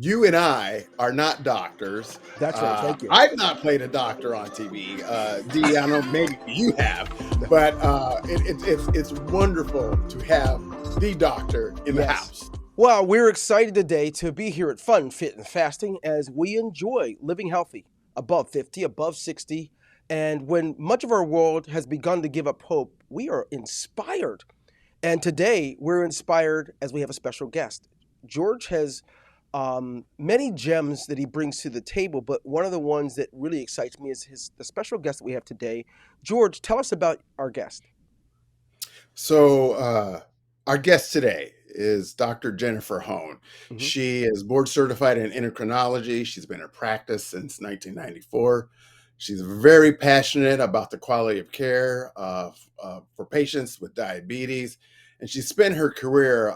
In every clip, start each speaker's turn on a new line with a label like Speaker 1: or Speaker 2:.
Speaker 1: You and I are not doctors.
Speaker 2: That's right. Thank you.
Speaker 1: I've not played a doctor on TV. Dee, I don't know, maybe you have, but it's wonderful to have the doctor in the
Speaker 2: Yes.
Speaker 1: house.
Speaker 2: Well, we're excited today to be here at Fun, Fit, and Fasting as we enjoy living healthy, above 50, above 60. And when much of our world has begun to give up hope, we are inspired. And today we're inspired as we have a special guest. George has many gems that he brings to the table, but one of the ones that really excites me is the special guest that we have today. George, tell us about our guest.
Speaker 1: So, our guest today is Dr. Jennifer Hone.
Speaker 2: Mhm.
Speaker 1: She is board certified in endocrinology. She's been in practice since 1994. She's very passionate about the quality of care for patients with diabetes. And she spent her career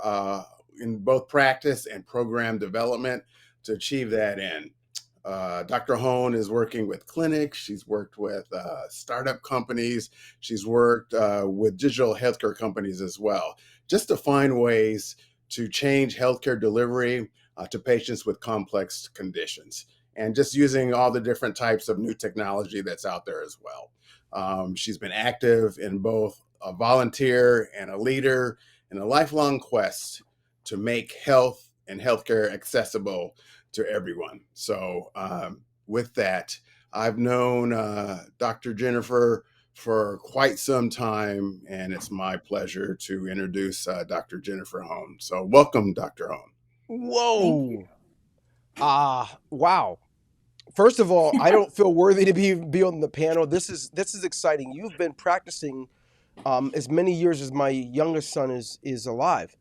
Speaker 1: in both practice and program development to achieve that end. Dr. Hone is working with clinics. She's worked with startup companies. She's worked with digital healthcare companies as well, just to find ways to change healthcare delivery to patients with complex conditions, and just using all the different types of new technology that's out there as well. She's been active in both a volunteer and a leader in a lifelong quest to make health and healthcare accessible to everyone. So, with that, I've known Dr. Jennifer for quite some time, and it's my pleasure to introduce Dr. Jennifer Hone. So, welcome, Dr. Hone.
Speaker 3: Thank you.
Speaker 2: Whoa. Wow. First of all, I don't feel worthy to be on the panel. This is exciting. You've been practicing as many years as my youngest son is alive,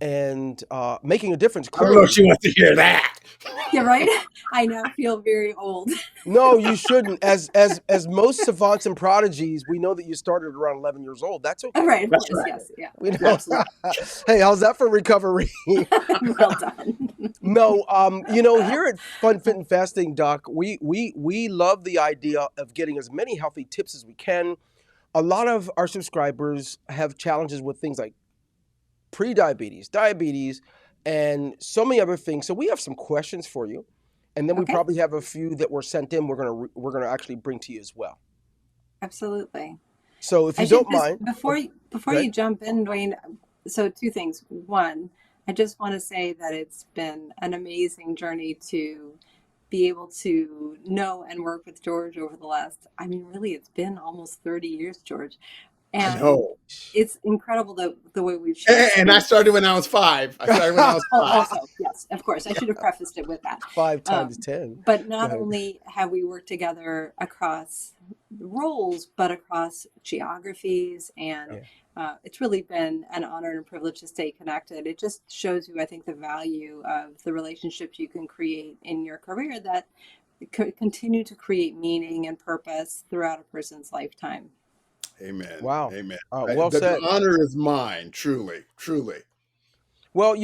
Speaker 2: and making a difference.
Speaker 1: I don't know if
Speaker 2: Clearly,
Speaker 1: she wants to hear that.
Speaker 3: Yeah, right. I now feel very old.
Speaker 2: no, you shouldn't. As most savants and prodigies, we know that you started around 11 years old. That's
Speaker 3: All
Speaker 2: okay.
Speaker 3: right, of
Speaker 1: That's
Speaker 3: course.
Speaker 1: right.
Speaker 3: Yes, yeah,
Speaker 2: We know.
Speaker 3: absolutely.
Speaker 2: Hey, how's that for recovery?
Speaker 3: Well done.
Speaker 2: No, here at Fun Fit and Fasting, Doc, we love the idea of getting as many healthy tips as we can. A lot of our subscribers have challenges with things like pre-diabetes, diabetes, and so many other things. So we have some questions for you, and then we
Speaker 3: Okay,
Speaker 2: probably have a few that were sent in. We're gonna actually bring to you as well.
Speaker 3: absolutely.
Speaker 2: So if
Speaker 3: I
Speaker 2: you
Speaker 3: should
Speaker 2: don't
Speaker 3: just
Speaker 2: mind,
Speaker 3: before
Speaker 2: good.
Speaker 3: you jump in, Dwayne. So two things. One, I just want to say that it's been an amazing journey to be able to know and work with George over the last. I mean, really, it's been almost 30 years, George,
Speaker 1: I
Speaker 3: and
Speaker 1: know.
Speaker 3: it's incredible the way we've shared
Speaker 1: And I started
Speaker 3: space.
Speaker 1: when I was five. I started when I was
Speaker 3: Oh,
Speaker 1: five.
Speaker 3: also, yes, of course. I should have prefaced it with that.
Speaker 2: Five times
Speaker 3: Um,
Speaker 2: 10.
Speaker 3: but
Speaker 2: Go
Speaker 3: not
Speaker 2: ahead.
Speaker 3: only have we worked together across roles, but across geographies. And
Speaker 2: Yeah.
Speaker 3: it's really been an honor and a privilege to stay connected. It just shows you, I think, the value of the relationships you can create in your career that continue to create meaning and purpose throughout a person's lifetime.
Speaker 1: Amen.
Speaker 2: Wow.
Speaker 1: Amen.
Speaker 2: Well
Speaker 1: The
Speaker 2: said.
Speaker 1: honor is mine, truly, truly.
Speaker 2: Well,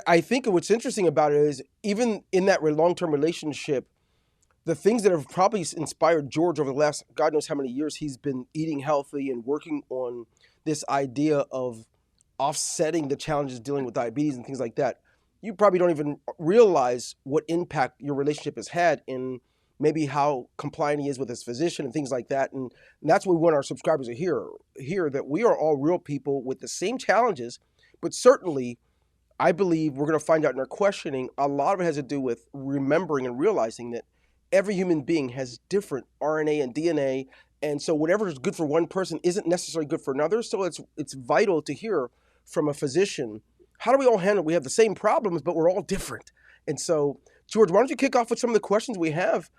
Speaker 2: I think what's interesting about it is even in that long-term relationship, the things that have probably inspired George over the last God knows how many years he's been eating healthy and working on this idea of offsetting the challenges dealing with diabetes and things like that. You probably don't even realize what impact your relationship has had in maybe how compliant he is with his physician and things like that. And that's what we want our subscribers to hear that we are all real people with the same challenges, but certainly I believe we're going to find out in our questioning, a lot of it has to do with remembering and realizing that every human being has different RNA and DNA. And so whatever is good for one person isn't necessarily good for another. So it's vital to hear from a physician, how do we all handle it? We have the same problems, but we're all different. And so, George, why don't you kick off with some of the questions we have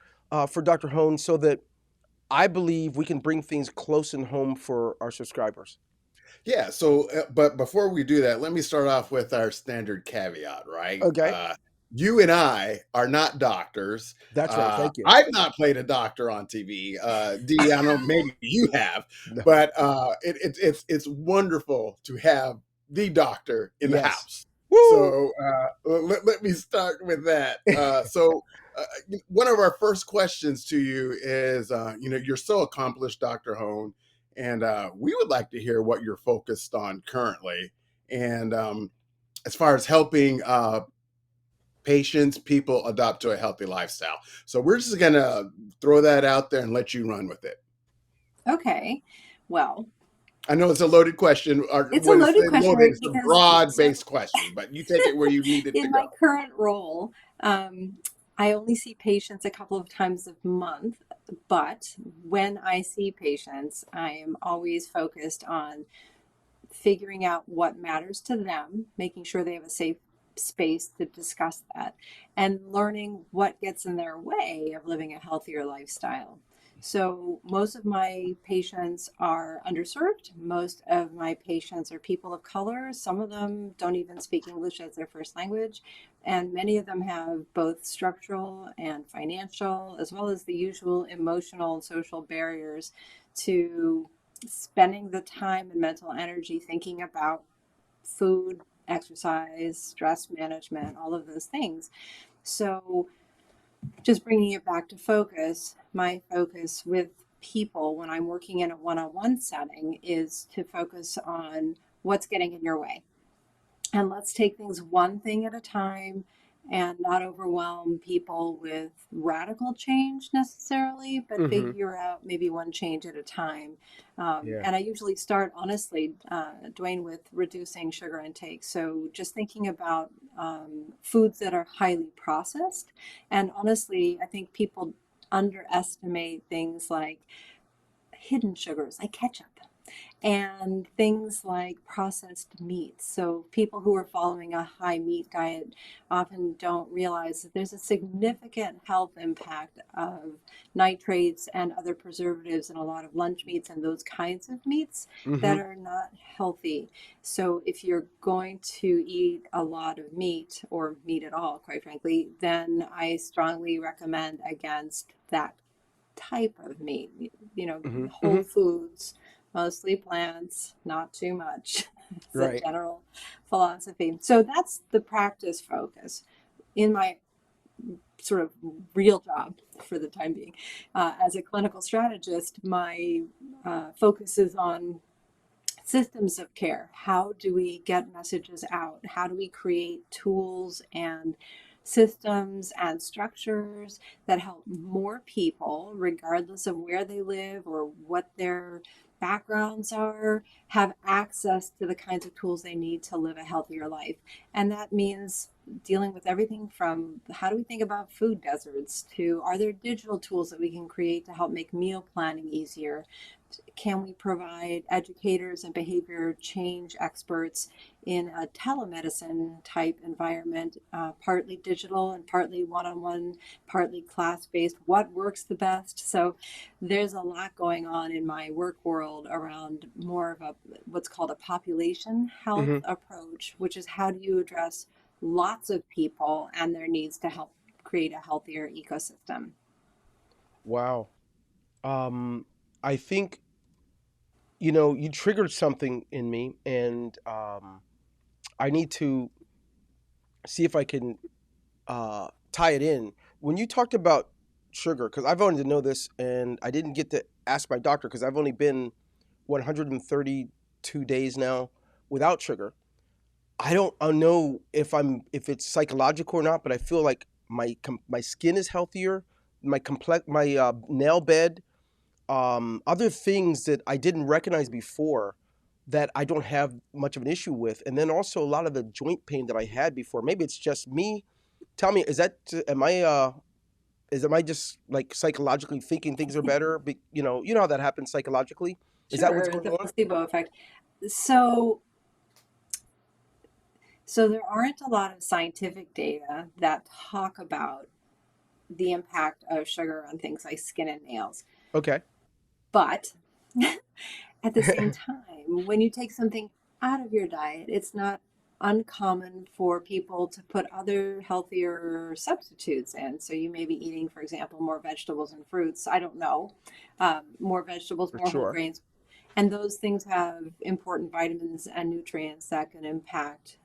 Speaker 2: for Dr. Hone so that I believe we can bring things close and home for our subscribers.
Speaker 1: Yeah. So, but before we do that, let me start off with our standard caveat, right?
Speaker 2: Okay.
Speaker 1: You and I are not doctors.
Speaker 2: That's right. Thank you.
Speaker 1: I've not played a doctor on TV. Dee, I don't know, maybe you have,
Speaker 2: No.
Speaker 1: but it's wonderful to have the doctor in the
Speaker 2: Yes.
Speaker 1: house.
Speaker 2: Woo!
Speaker 1: So let me start with that. One of our first questions to you is, you're so accomplished, Dr. Hone, and we would like to hear what you're focused on currently. And as far as helping patients, people adopt to a healthy lifestyle. So we're just going to throw that out there and let you run with it.
Speaker 3: Okay. Well,
Speaker 1: I know it's a loaded question, or
Speaker 3: it's a
Speaker 1: when it's
Speaker 3: loaded question,
Speaker 1: loaded,
Speaker 3: right?
Speaker 1: it's a
Speaker 3: Because
Speaker 1: broad
Speaker 3: so
Speaker 1: based question, but you take it where you need it to
Speaker 3: in
Speaker 1: go.
Speaker 3: my current role, I only see patients a couple of times a month, but when I see patients, I am always focused on figuring out what matters to them, making sure they have a safe space to discuss that, and learning what gets in their way of living a healthier lifestyle. So, most of my patients are underserved. Most of my patients are people of color. Some of them don't even speak English as their first language. And many of them have both structural and financial, as well as the usual emotional and social barriers to spending the time and mental energy thinking about food, exercise, stress management, all of those things. So, just bringing it back to focus, my focus with people when I'm working in a one on one setting is to focus on what's getting in your way. And let's take things one thing at a time and not overwhelm people with radical change necessarily, but
Speaker 2: Hmm.
Speaker 3: figure out maybe one change at a time.
Speaker 2: Yeah.
Speaker 3: And I usually start, honestly, Dwayne, with reducing sugar intake. So just thinking about foods that are highly processed. And honestly, I think people underestimate things like hidden sugars, like ketchup and things like processed meats. So, people who are following a high meat diet often don't realize that there's a significant health impact of nitrates and other preservatives in a lot of lunch meats and those kinds of meats that
Speaker 2: Hmm.
Speaker 3: are not healthy. So, if you're going to eat a lot of meat or meat at all, quite frankly, then I strongly recommend against that type of meat,
Speaker 2: Hmm.
Speaker 3: whole
Speaker 2: Hmm.
Speaker 3: foods, mostly plants, not too much. It's a
Speaker 2: Right.
Speaker 3: general philosophy. So that's the practice focus in my sort of real job for the time being. As a clinical strategist, my focus is on systems of care. How do we get messages out? How do we create tools and systems and structures that help more people, regardless of where they live or what their backgrounds are, have access to the kinds of tools they need to live a healthier life? And that means dealing with everything from how do we think about food deserts to are there digital tools that we can create to help make meal planning easier? Can we provide educators and behavior change experts in a telemedicine type environment, partly digital and partly one on one, partly class based? What works the best? So there's a lot going on in my work world around more of a what's called a population health
Speaker 2: Hmm.
Speaker 3: approach, which is how do you address lots of people and their needs to help create a healthier ecosystem.
Speaker 2: Wow. Um, I think you triggered something in me, and I need to see if I can tie it in. When you talked about sugar, because I've wanted to know this, and I didn't get to ask my doctor because I've only been 132 days now without sugar. I don't know if it's psychological or not, but I feel like my skin is healthier, my nail bed, other things that I didn't recognize before that I don't have much of an issue with, and then also a lot of the joint pain that I had before. Maybe it's just me. Tell me, is that am I am I just like psychologically thinking things are better? You know how that happens psychologically. Is that what's
Speaker 3: Sure,
Speaker 2: going
Speaker 3: the
Speaker 2: on?
Speaker 3: placebo effect. So, so there aren't a lot of scientific data that talk about the impact of sugar on things like skin and nails.
Speaker 2: Okay.
Speaker 3: But at the same time, when you take something out of your diet, it's not uncommon for people to put other healthier substitutes in. So you may be eating, for example, more vegetables and fruits. I don't know, more vegetables,
Speaker 2: For
Speaker 3: more whole
Speaker 2: sure.
Speaker 3: grains. And those things have important vitamins and nutrients that can impact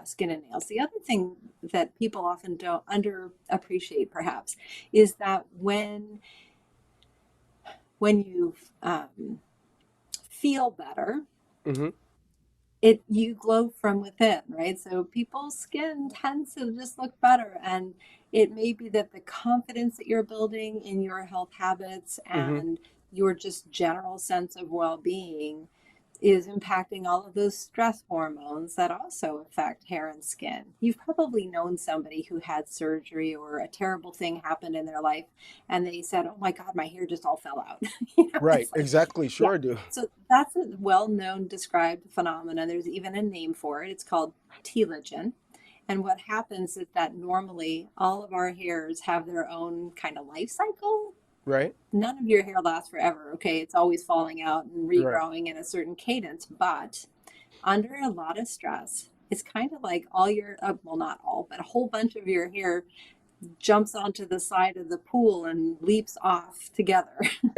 Speaker 3: skin and nails. The other thing that people often don't underappreciate, perhaps, is that when you feel better,
Speaker 2: Hmm.
Speaker 3: it you glow from within, right? So people's skin tends to just look better, and it may be that the confidence that you're building in your health habits
Speaker 2: Hmm.
Speaker 3: and your just general sense of well-being is impacting all of those stress hormones that also affect hair and skin. You've probably known somebody who had surgery or a terrible thing happened in their life and they said, "Oh my God, my hair just all fell out."
Speaker 2: Right.
Speaker 3: It's like,
Speaker 2: Exactly.
Speaker 3: yeah.
Speaker 2: Sure I do.
Speaker 3: So that's a well-known described phenomenon. There's even a name for it. It's called telogen. And what happens is that normally all of our hairs have their own kind of life cycle.
Speaker 2: Right.
Speaker 3: None of your hair lasts forever, okay? It's always falling out and
Speaker 2: Right.
Speaker 3: regrowing in a certain cadence. But under a lot of stress, it's kind of like all your, well, not all, but a whole bunch of your hair jumps onto the side of the pool and leaps off together. And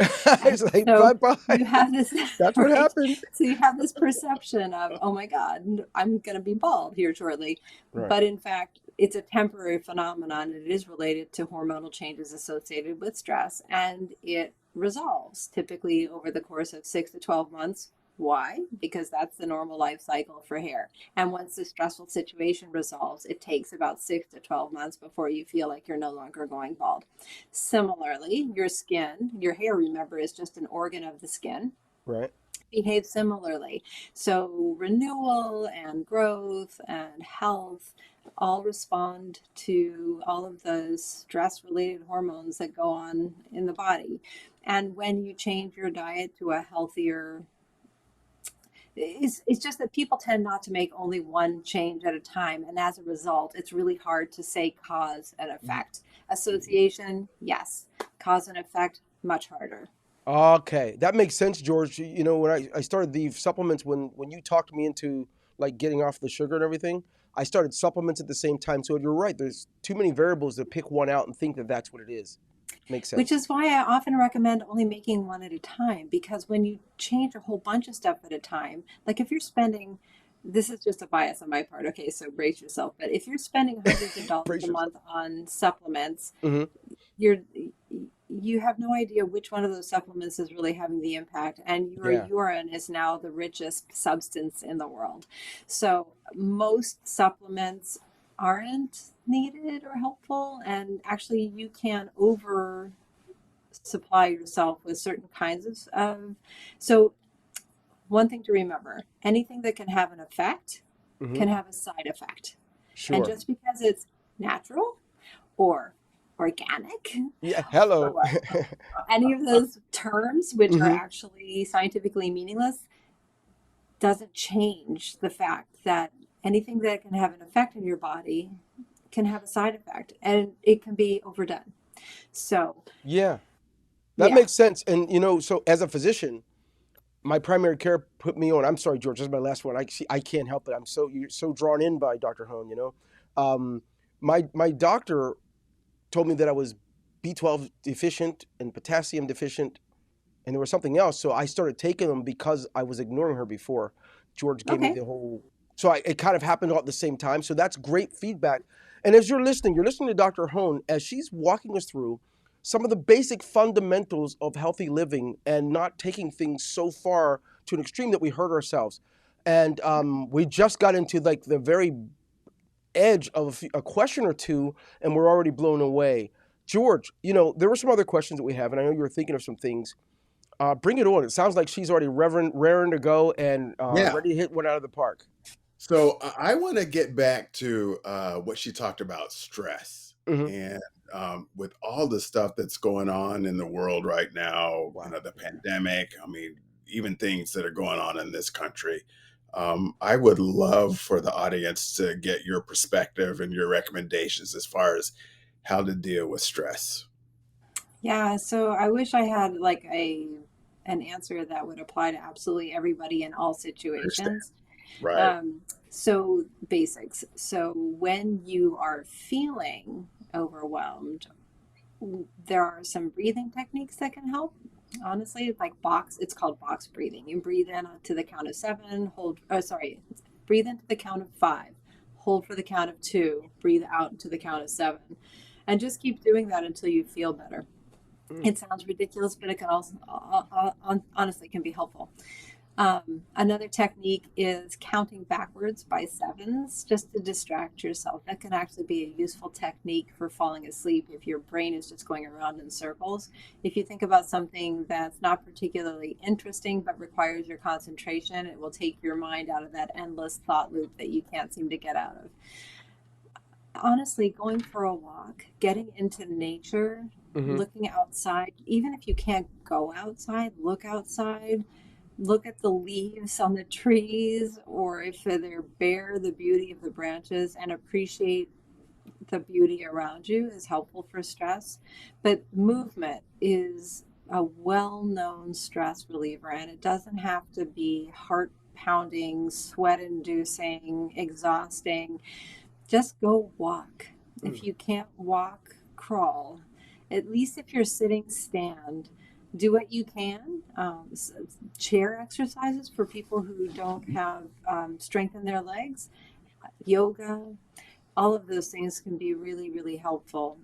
Speaker 2: It's like bye
Speaker 3: so
Speaker 2: bye.
Speaker 3: you have this,
Speaker 2: That's what
Speaker 3: right?
Speaker 2: happened.
Speaker 3: So you have this perception of, oh my God, I'm going to be bald here shortly.
Speaker 2: Right.
Speaker 3: But in fact, it's a temporary phenomenon. It is related to hormonal changes associated with stress, and it resolves typically over the course of 6 to 12 months. Why? Because that's the normal life cycle for hair. And once the stressful situation resolves, it takes about 6 to 12 months before you feel like you're no longer going bald. Similarly, your skin, your hair, remember, is just an organ of the skin,
Speaker 2: Right.
Speaker 3: behaves similarly. So, renewal and growth and health all respond to all of those stress related hormones that go on in the body. And when you change your diet to a healthier, it's just that people tend not to make only one change at a time. And as a result, it's really hard to say cause and
Speaker 2: Y-
Speaker 3: effect. Association, yes. Cause and effect, much harder.
Speaker 2: Okay, that makes sense, George. You know, when I started the supplements, when you talked me into like getting off the sugar and everything, I started supplements at the same time. So you're right. There's too many variables to pick one out and think that that's what it is. Makes
Speaker 3: Which
Speaker 2: sense.
Speaker 3: is why I often recommend only making one at a time, because when you change a whole bunch of stuff at a time, like if you're spending, this is just a bias on my part, okay, so brace yourself, but if you're spending hundreds of dollars
Speaker 2: Brace
Speaker 3: a
Speaker 2: yourself.
Speaker 3: month on supplements,
Speaker 2: Hmm.
Speaker 3: you're you have no idea which one of those supplements is really having the impact, and your
Speaker 2: Yeah.
Speaker 3: urine is now the richest substance in the world. So most supplements aren't needed or helpful, and actually you can over supply yourself with certain kinds of so one thing to remember, anything that can have an effect
Speaker 2: Hmm.
Speaker 3: can have a side effect. And
Speaker 2: Sure.
Speaker 3: just because it's natural or organic
Speaker 2: Yeah. Hello.
Speaker 3: or any of those terms, which are
Speaker 2: Hmm.
Speaker 3: actually scientifically meaningless, doesn't change the fact that anything that can have an effect in your body can have a side effect and it can be overdone. So,
Speaker 2: Yeah, that
Speaker 3: yeah.
Speaker 2: makes sense. And you know, so as a physician, my primary care put me on. I'm sorry, George. This is my last one. I see. I can't help it. I'm so you're so drawn in by Dr. Hone. You know, my doctor told me that I was B12 deficient and potassium deficient, and there was something else. So I started taking them because I was ignoring her before. George gave me
Speaker 3: Okay.
Speaker 2: the whole. So it kind of happened all at the same time. So that's great feedback. And as you're listening to Dr. Hone as she's walking us through some of the basic fundamentals of healthy living and not taking things so far to an extreme that we hurt ourselves. And we just got into like the very edge of a question or two, and we're already blown away. George, you know, there were some other questions that we have, and I know you were thinking of some things. Bring it on. It sounds like she's already raring to go and
Speaker 1: Yeah.
Speaker 2: ready to hit one out of the park.
Speaker 1: So I want to get back to what she talked about stress.
Speaker 2: Hmm.
Speaker 1: And with all the stuff that's going on in the world right now,
Speaker 2: Wow.
Speaker 1: the
Speaker 2: Yeah.
Speaker 1: pandemic, I mean, even things that are going on in this country, I would love for the audience to get your perspective and your recommendations as far as how to deal with stress.
Speaker 3: Yeah, so I wish I had like a an answer that would apply to absolutely everybody in all
Speaker 1: I understand.
Speaker 3: situations.
Speaker 1: Right.
Speaker 3: Um, so basics. So when you are feeling overwhelmed, there are some breathing techniques that can help. Honestly, like it's called box breathing. You breathe in to the count of seven, hold, sorry, breathe into the count of five, hold for the count of two, breathe out to the count of seven, and just keep doing that until you feel better.
Speaker 2: Mm.
Speaker 3: It sounds ridiculous, but it can also honestly can be helpful. Another technique is counting backwards by sevens just to distract yourself. That can actually be a useful technique for falling asleep if your brain is just going around in circles. If you think about something that's not particularly interesting but requires your concentration, it will take your mind out of that endless thought loop that you can't seem to get out of. Honestly, going for a walk, getting into nature,
Speaker 2: Hmm.
Speaker 3: looking outside, even if you can't go outside, look outside, look at the leaves on the trees, or if they're bare, the beauty of the branches, and appreciate the beauty around you is helpful for stress. But movement is a well known stress reliever, and it doesn't have to be heart pounding, sweat inducing, exhausting. Just go walk.
Speaker 2: Mm.
Speaker 3: If you can't walk, crawl. At least if you're sitting, stand. Do what you can. Chair exercises for people who don't have strength in their legs, yoga, all of those things can be really, really helpful.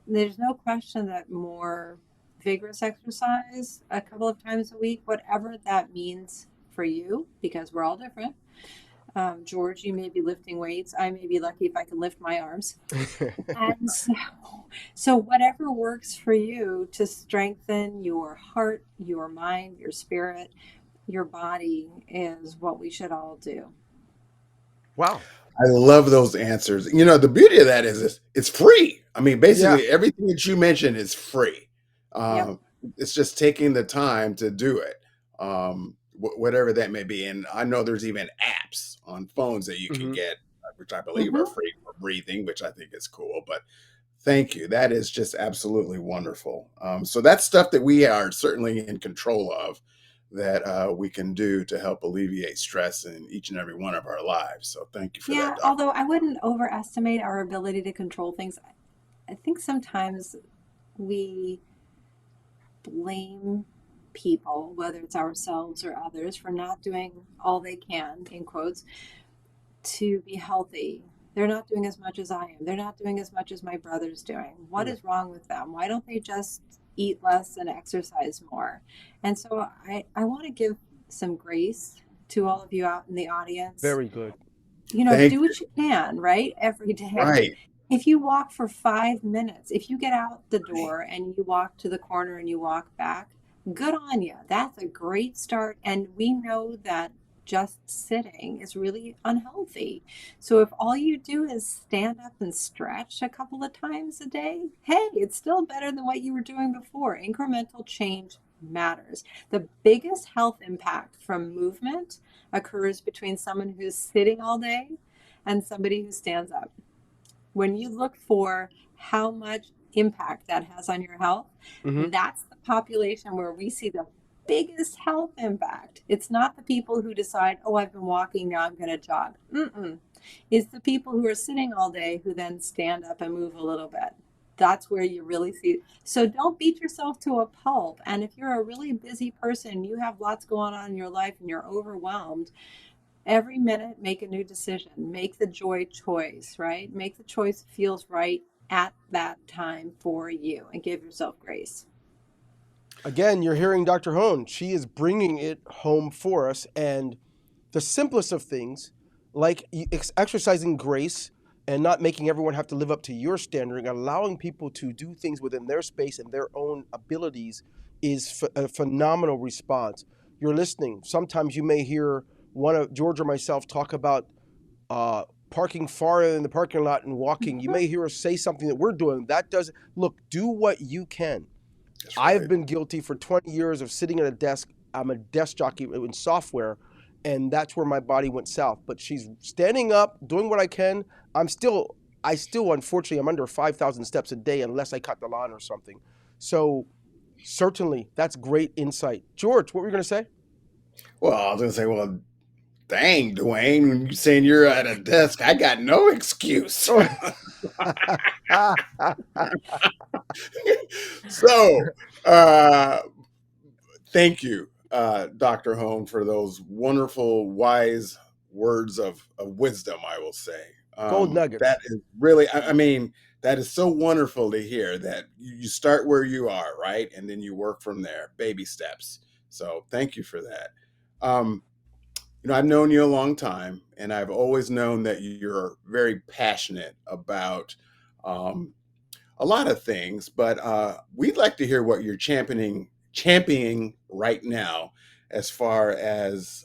Speaker 3: There's no question that more vigorous exercise a couple of times a week, whatever that means for you, because we're all different. George, you may be lifting weights. I may be lucky if I can lift my arms. And so whatever works for you to strengthen your heart, your mind, your spirit, your body is what we should all do.
Speaker 2: Wow.
Speaker 1: I love those answers. The beauty of that is it's free. I mean,
Speaker 2: Yeah.
Speaker 1: basically everything that you mentioned is free.
Speaker 3: Yep.
Speaker 1: It's just taking the time to do it, whatever that may be. And I know there's even apps on phones that you can
Speaker 2: Hmm.
Speaker 1: get, which I believe are
Speaker 3: Mm-hmm.
Speaker 1: free for breathing, which I think is cool. But thank you. That is just absolutely wonderful. So that's stuff that we are certainly in control of, that we can do to help alleviate stress in each and every one of our lives. So thank you for that,
Speaker 3: Yeah,
Speaker 1: Doctor.
Speaker 3: although I wouldn't overestimate our ability to control things. I think sometimes we blame people, whether it's ourselves or others, for not doing all they can, in quotes, to be healthy. They're not doing as much as I am. They're not doing as much as my brother's doing. What
Speaker 2: Mm.
Speaker 3: is wrong with them? Why don't they just eat less and exercise more? And so I want to give some grace to all of you out in the audience.
Speaker 2: Very good.
Speaker 3: Do
Speaker 1: Thank you.
Speaker 3: what you can, right? Every day.
Speaker 1: Right.
Speaker 3: If you walk for 5 minutes, if you get out the
Speaker 1: Right.
Speaker 3: door and you walk to the corner and you walk back, good on you. That's a great start. And we know that just sitting is really unhealthy. So if all you do is stand up and stretch a couple of times a day, hey, it's still better than what you were doing before. Incremental change matters. The biggest health impact from movement occurs between someone who's sitting all day and somebody who stands up. When you look for how much impact that has on your health,
Speaker 2: Hmm.
Speaker 3: that's the population where we see the biggest health impact. It's not the people who decide, oh, I've been walking, now I'm going to jog. Mm-mm. It's the people who are sitting all day who then stand up and move a little bit. That's where you really see. So don't beat yourself to a pulp. And if you're a really busy person, you have lots going on in your life and you're overwhelmed, every minute make a new decision. Make the joy choice, right? Make the choice that feels right at that time for you and give yourself grace.
Speaker 2: Again, you're hearing Dr. Hone. She is bringing it home for us. And the simplest of things, like exercising grace and not making everyone have to live up to your standard, and allowing people to do things within their space and their own abilities, is a phenomenal response. You're listening. Sometimes you may hear one of George or myself talk about parking farther in the parking lot and walking. You may hear us say something that we're doing. That does look. Do what you can.
Speaker 1: That's
Speaker 2: I've
Speaker 1: right.
Speaker 2: been guilty for 20 years of sitting at a desk. I'm a desk jockey in software, and that's where my body went south. But she's standing up, doing what I can. I still, unfortunately, I'm under 5,000 steps a day unless I cut the lawn or something. So, certainly, that's great insight. George, what were you going to say?
Speaker 1: Well, I was going to say, well, dang, Dwayne, when you're saying you're at a desk, I got no excuse.
Speaker 2: Oh.
Speaker 1: So, uh, thank you, Dr. Hone, for those wonderful, wise words of wisdom, I will say.
Speaker 2: Gold
Speaker 1: That
Speaker 2: nuggets.
Speaker 1: is really, I mean, that is so wonderful to hear that you start where you are, right? And then you work from there, baby steps. So thank you for that. Um, I've known you a long time, and I've always known that you're very passionate about um, a lot of things. But we'd like to hear what you're championing right now, as far as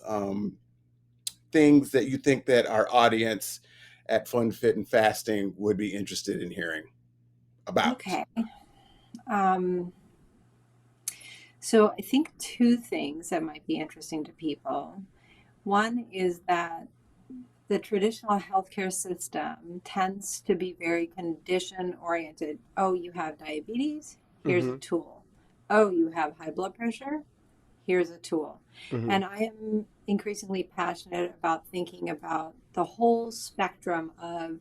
Speaker 1: things that you think that our audience at Fun Fit and Fasting would be interested in hearing about.
Speaker 3: Okay. Um, so I think two things that might be interesting to people. One is that the traditional healthcare system tends to be very condition oriented. Oh, you have diabetes? Here's a
Speaker 2: Mm-hmm.
Speaker 3: tool. Oh, you have high blood pressure? Here's a tool.
Speaker 2: Mm-hmm.
Speaker 3: And I am increasingly passionate about thinking about the whole spectrum of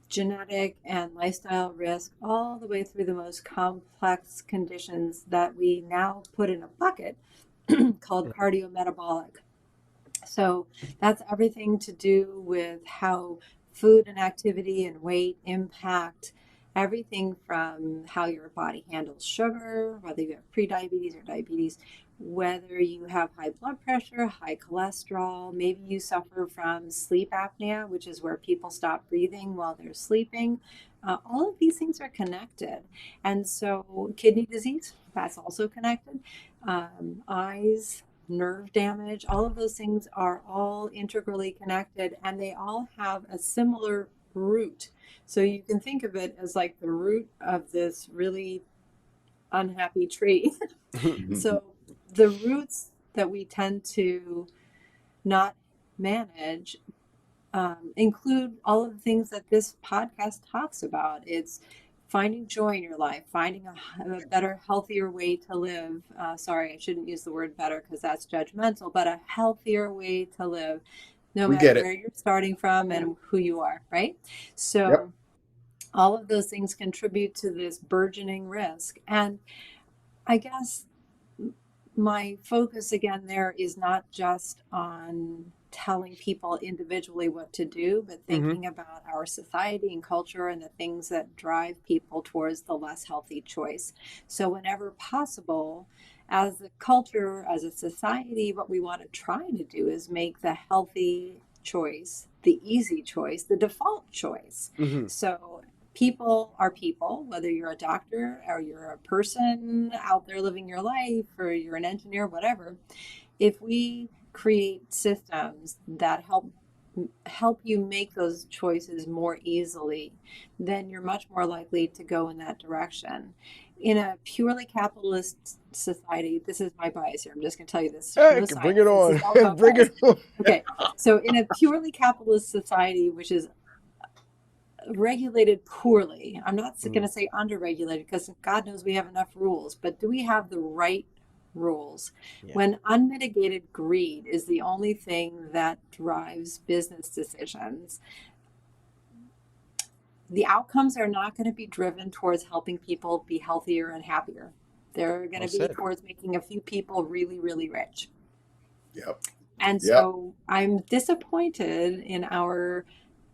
Speaker 3: genetic and lifestyle risk, all the way through the most complex conditions that we now put in a bucket called cardiometabolic. So that's everything to do with how food and activity and weight impact everything from how your body handles sugar, whether you have prediabetes or diabetes, whether you have high blood pressure, high cholesterol, maybe you suffer from sleep apnea, which is where people stop breathing while they're sleeping. All of these things are connected. And so, kidney disease, that's also connected. Eyes, nerve damage, all of those things are all integrally connected and they all have a similar root. So you can think of it as like the root of this really unhappy tree. So the roots that we tend to not manage include all of the things that this podcast talks about. It's finding joy in your life, finding a better, healthier way to live. Sorry, I shouldn't use the word better because that's judgmental, but a healthier way to live, no
Speaker 1: We
Speaker 3: matter
Speaker 1: get it.
Speaker 3: where you're starting from and who you are, right?
Speaker 1: Yep.
Speaker 3: So, all of those things contribute to this burgeoning risk. And I guess my focus again there is not just on telling people individually what to do, but
Speaker 2: Mm-hmm.
Speaker 3: thinking about our society and culture and the things that drive people towards the less healthy choice. So, whenever possible, as a culture, as a society, what we want to try to do is make the healthy choice, the easy choice, the default choice.
Speaker 2: Mm-hmm.
Speaker 3: So, people are people, whether you're a doctor or you're a person out there living your life or you're an engineer, whatever. If we create systems that help you make those choices more easily, then you're much more likely to go in that direction. In a purely capitalist society, this is my bias here. I'm just going to tell you this.
Speaker 2: Hey,
Speaker 3: No
Speaker 2: bring it
Speaker 3: science. This is
Speaker 2: on.
Speaker 3: all about
Speaker 2: Bring
Speaker 3: bias.
Speaker 2: it on.
Speaker 3: Okay. So, in a purely capitalist society, which is regulated poorly. I'm not going
Speaker 2: Mm,
Speaker 3: to say underregulated because God knows we have enough rules, but do we have the right rules?
Speaker 2: yeah.
Speaker 3: When unmitigated greed is the only thing that drives business decisions, the outcomes are not going to be driven towards helping people be healthier and happier. They're going
Speaker 2: Well
Speaker 3: to be
Speaker 2: said.
Speaker 3: towards making a few people really, really rich.
Speaker 1: Yep.
Speaker 3: And
Speaker 1: Yep.
Speaker 3: so I'm disappointed in our,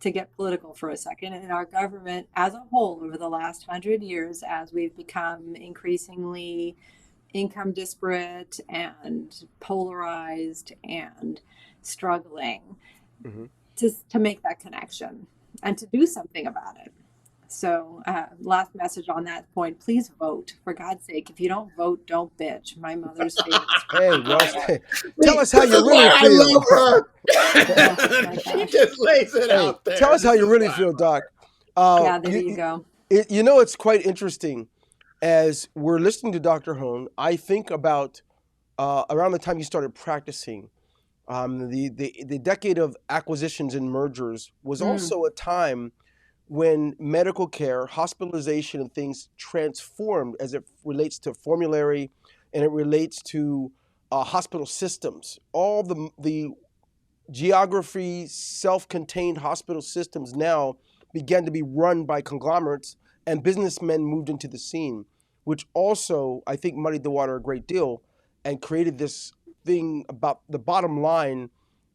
Speaker 3: to get political for a second, in our government as a whole over the last 100 years as we've become increasingly income disparate and polarized and struggling
Speaker 2: Mm-hmm.
Speaker 3: to make that connection and to do something about it. So, last message on that point, please vote. For God's sake, if you don't vote, don't bitch. My mother's favorite
Speaker 2: Hey,
Speaker 3: scripture.
Speaker 2: well
Speaker 3: So,
Speaker 2: said. Tell
Speaker 1: See,
Speaker 2: us how
Speaker 1: this
Speaker 2: you
Speaker 1: is
Speaker 2: really
Speaker 1: why I
Speaker 2: feel.
Speaker 1: love
Speaker 3: oh
Speaker 1: her.
Speaker 3: my
Speaker 1: She
Speaker 3: gosh.
Speaker 1: just lays it
Speaker 2: Hey,
Speaker 1: out
Speaker 2: tell
Speaker 1: there.
Speaker 2: us how
Speaker 1: This
Speaker 2: you
Speaker 1: is
Speaker 2: really
Speaker 1: why I
Speaker 2: feel,
Speaker 1: love
Speaker 2: Doc.
Speaker 1: her.
Speaker 3: Yeah, there you go.
Speaker 2: It's quite interesting. As we're listening to Dr. Hone, I think about around the time you started practicing. The decade of acquisitions and mergers was
Speaker 3: Mm,
Speaker 2: also a time when medical care, hospitalization, and things transformed as it relates to formulary and it relates to hospital systems. All the geography, self-contained hospital systems now began to be run by conglomerates, and businessmen moved into the scene, which also I think muddied the water a great deal and created this thing about the bottom line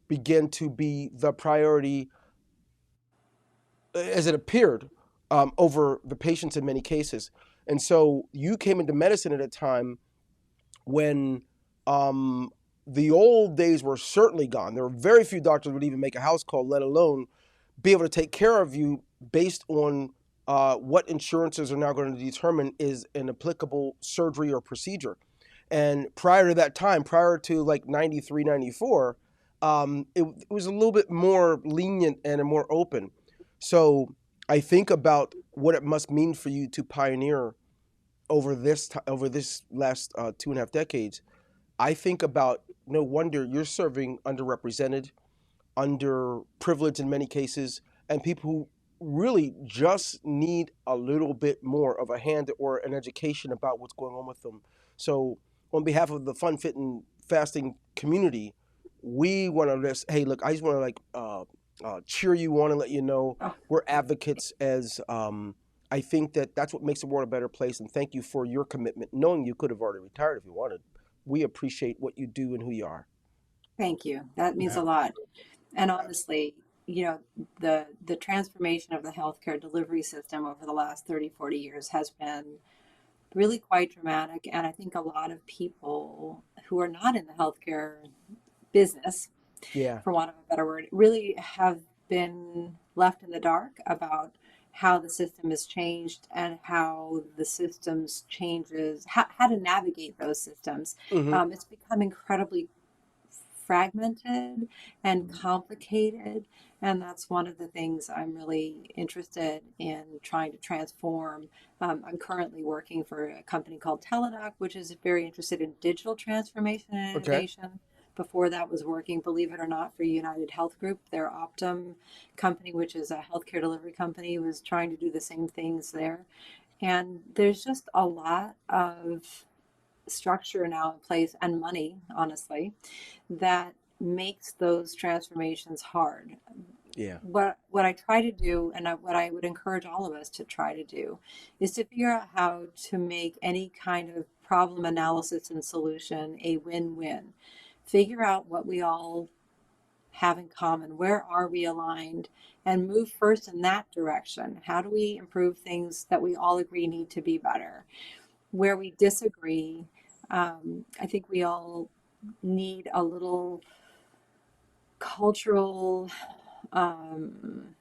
Speaker 2: began to be the priority as it appeared over the patients in many cases. And so you came into medicine at a time when the old days were certainly gone. There were very few doctors would even make a house call, let alone be able to take care of you based on what insurances are now going to determine is an applicable surgery or procedure. And prior to that time, prior to like 93, 94, it was a little bit more lenient and more open. So I think about what it must mean for you to pioneer over this last 2.5 decades. I think about, no wonder you're serving underrepresented, underprivileged in many cases, and people who really just need a little bit more of a hand or an education about what's going on with them. So, on behalf of the fun, fit, and fasting community, we want to just, hey, look, I just want to like cheer you on and let you know
Speaker 3: Oh,
Speaker 2: we're advocates. As I think that that's what makes the world a better place. And thank you for your commitment, knowing you could have already retired if you wanted. We appreciate what you do and who you are.
Speaker 3: thank you. That means a
Speaker 1: Yeah.
Speaker 3: lot. And honestly, you know, the transformation of the healthcare delivery system over the last 30, 40 years has been really quite dramatic. And I think a lot of people who are not in the healthcare business,
Speaker 2: Yeah.
Speaker 3: for want of a better word, really have been left in the dark about how the system has changed and how the systems changes, how to navigate those systems.
Speaker 2: Hmm.
Speaker 3: It's become incredibly fragmented and complicated. And that's one of the things I'm really interested in trying to transform. I'm currently working for a company called Teladoc, which is very interested in digital transformation and
Speaker 2: Okay.
Speaker 3: innovation. Before that was working, believe it or not, for United Health Group. Their Optum company, which is a healthcare delivery company, was trying to do the same things there. And there's just a lot of structure now in place and money, honestly, that makes those transformations hard.
Speaker 2: Yeah.
Speaker 3: What I try to do, and what I would encourage all of us to try to do, is to figure out how to make any kind of problem analysis and solution a win-win. Figure out what we all have in common. Where are we aligned? And move first in that direction. How do we improve things that we all agree need to be better? Where we disagree, I think we all need a little cultural um,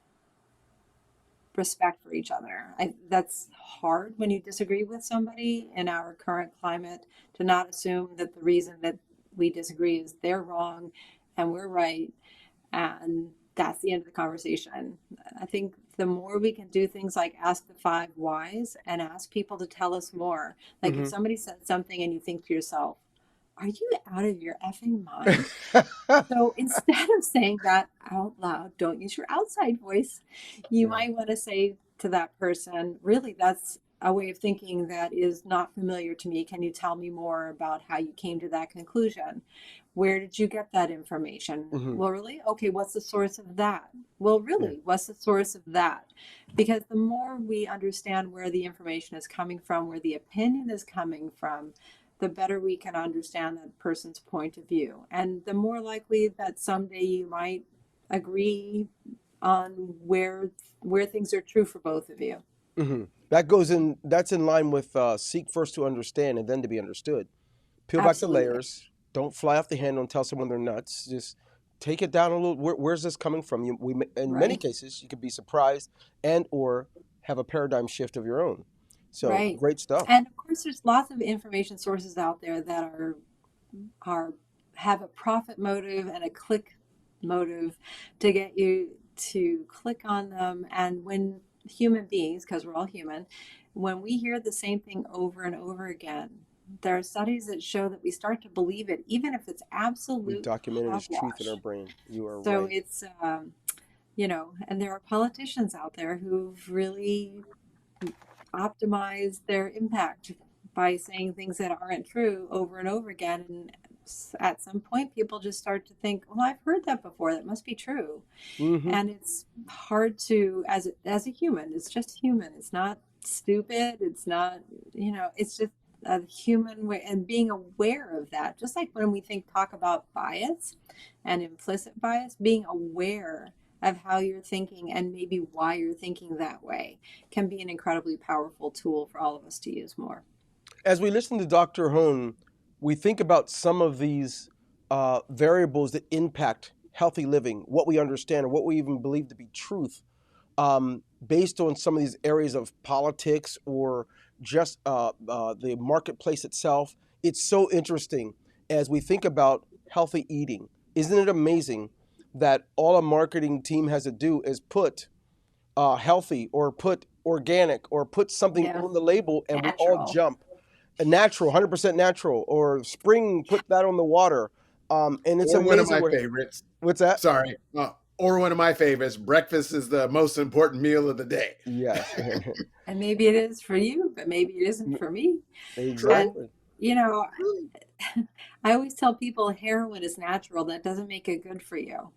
Speaker 3: respect for each other. That's hard when you disagree with somebody in our current climate, to not assume that the reason that we disagree is they're wrong and we're right, and that's the end of the conversation. I think the more we can do things like ask the five whys and ask people to tell us more. Like if
Speaker 2: Hmm.
Speaker 3: somebody said something and you think to yourself, are you out of your effing mind? So instead of saying that out loud, don't use your outside voice. You
Speaker 2: Yeah.
Speaker 3: might want to say to that person, really, that's a way of thinking that is not familiar to me. Can you tell me more about how you came to that conclusion? Where did you get that information?
Speaker 2: Hmm.
Speaker 3: Well, really? Okay, what's the source of that? Well,
Speaker 2: Yeah.
Speaker 3: really, what's the source of that? Because the more we understand where the information is coming from, where the opinion is coming from, the better we can understand that person's point of view. And the more likely that someday you might agree on where things are true for both of you.
Speaker 2: Hmm. That goes in. That's in line with seek first to understand and then to be understood. Peel back the
Speaker 3: Absolutely.
Speaker 2: layers. Don't fly off the handle and tell someone they're nuts. Just take it down a little. Where's this coming from? In many
Speaker 3: Right.
Speaker 2: cases, you could be surprised and or have a paradigm shift of your own. So
Speaker 3: Right.
Speaker 2: great stuff.
Speaker 3: And of course there's lots of information sources out there that are have a profit motive and a click motive to get you to click on them. And when human beings, because we're all human, when we hear the same thing over and over again, there are studies that show that we start to believe it, even if it's
Speaker 2: We've
Speaker 3: absolute
Speaker 2: documented as truth in our
Speaker 3: hogwash.
Speaker 2: brain. You are
Speaker 3: So
Speaker 2: right.
Speaker 3: it's, and there are politicians out there who've really optimize their impact by saying things that aren't true over and over again. And at some point, people just start to think, well, I've heard that before. That must be true.
Speaker 2: Hmm.
Speaker 3: And it's hard to, as a human, it's just human. It's not stupid. It's not, it's just a human way, and being aware of that. Just like when we talk about bias and implicit bias, being aware of how you're thinking and maybe why you're thinking that way can be an incredibly powerful tool for all of us to use more.
Speaker 2: As we listen to Dr. Hone, we think about some of these. variables that impact healthy living, what we understand, or what we even believe to be truth, based on some of these areas of politics or just the marketplace itself. It's so interesting as we think about healthy eating. Isn't it amazing that all a marketing team has to do is put healthy or put organic or put something
Speaker 3: Yeah,
Speaker 2: on the label and we all
Speaker 3: natural.
Speaker 2: jump? A natural, 100% natural, or spring, put that on the water. And it's
Speaker 1: Or one of
Speaker 2: amazing.
Speaker 1: my favorites.
Speaker 2: What's that?
Speaker 1: Sorry. Or one of my favorites. Breakfast is the most important meal of the day.
Speaker 2: Yes.
Speaker 3: And maybe it is for you, but maybe it isn't for me. And,
Speaker 1: True.
Speaker 2: Exactly.
Speaker 3: you know,
Speaker 1: True.
Speaker 3: I always tell people heroin is natural. That doesn't make it good for you.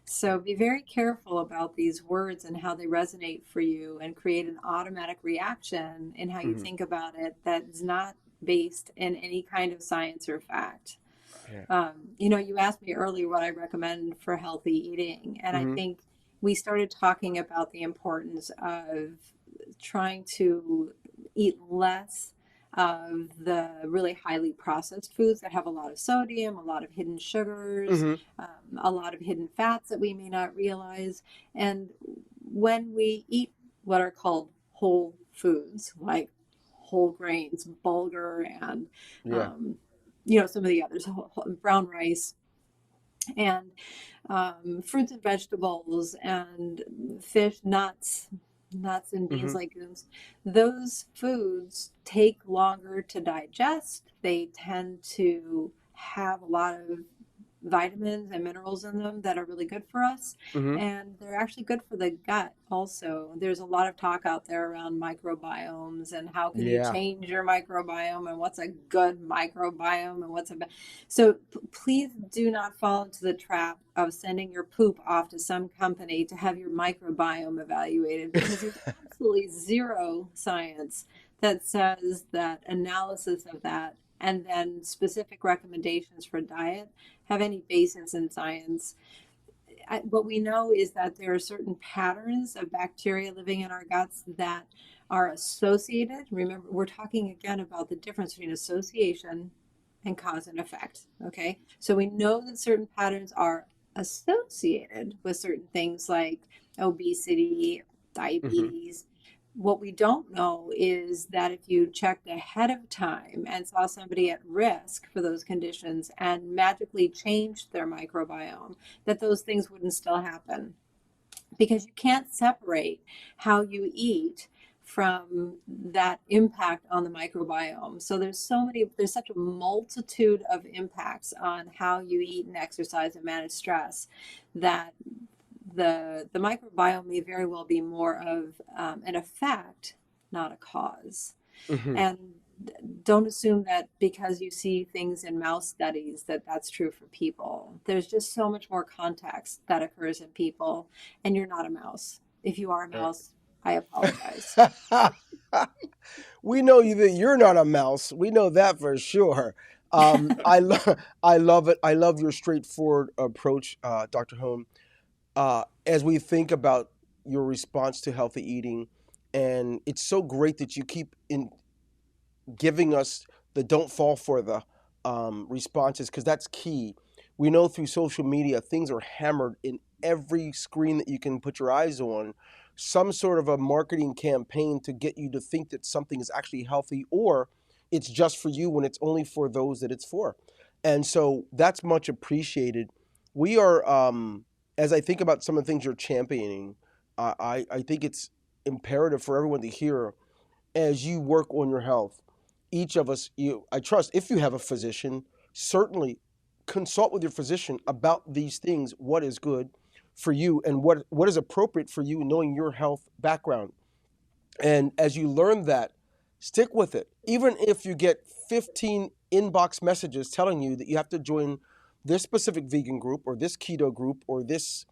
Speaker 3: So be very careful about these words and how they resonate for you and create an automatic reaction in how you
Speaker 2: Hmm.
Speaker 3: think about it that is not based in any kind of science or fact.
Speaker 2: Yeah.
Speaker 3: You asked me earlier what I recommend for healthy eating, and I
Speaker 2: Hmm.
Speaker 3: think we started talking about the importance of trying to eat less of the really highly processed foods that have a lot of sodium, a lot of hidden sugars,
Speaker 2: Hmm.
Speaker 3: a lot of hidden fats that we may not realize. And when we eat what are called whole foods, like whole grains, bulgur, and
Speaker 2: Yeah.
Speaker 3: um, some of the others, brown rice, and fruits and vegetables, and fish, nuts and beans,
Speaker 2: Hmm.
Speaker 3: legumes. Those foods take longer to digest. They tend to have a lot of vitamins and minerals in them that are really good for us.
Speaker 2: Hmm.
Speaker 3: And they're actually good for the gut also. There's a lot of talk out there around microbiomes and how can you
Speaker 2: Yeah.
Speaker 3: change your microbiome and what's a good microbiome and what's a bad. So please do not fall into the trap of sending your poop off to some company to have your microbiome evaluated, because there's absolutely zero science that says that analysis of that and then specific recommendations for diet have any basis in science. What we know is that there are certain patterns of bacteria living in our guts that are associated. Remember, we're talking again about the difference between association and cause and effect. Okay. So we know that certain patterns are associated with certain things like obesity,
Speaker 2: Hmm.
Speaker 3: diabetes. What we don't know is that if you checked ahead of time and saw somebody at risk for those conditions and magically changed their microbiome, that those things wouldn't still happen, because you can't separate how you eat from that impact on the microbiome. So there's such a multitude of impacts on how you eat and exercise and manage stress, that the microbiome may very well be more of an effect, not a cause.
Speaker 2: Hmm.
Speaker 3: And don't assume that because you see things in mouse studies that that's true for people. There's just so much more context that occurs in people, and you're not a mouse. If you are a mouse, I apologize.
Speaker 2: We know you that you're not a mouse. We know that for sure. I love it. I love your straightforward approach, Dr. Hone. As we think about your response to healthy eating, and it's so great that you keep in giving us the don't fall for the responses, because that's key. We know through social media things are hammered in every screen that you can put your eyes on, some sort of a marketing campaign to get you to think that something is actually healthy, or it's just for you when it's only for those that it's for. And so that's much appreciated. We are, as I think about some of the things you're championing, I think it's imperative for everyone to hear as you work on your health. Each of us, I trust, if you have a physician, certainly consult with your physician about these things, what is good for you and what is appropriate for you, knowing your health background. And as you learn that, stick with it. Even if you get 15 inbox messages telling you that you have to join this specific vegan group or this keto group or this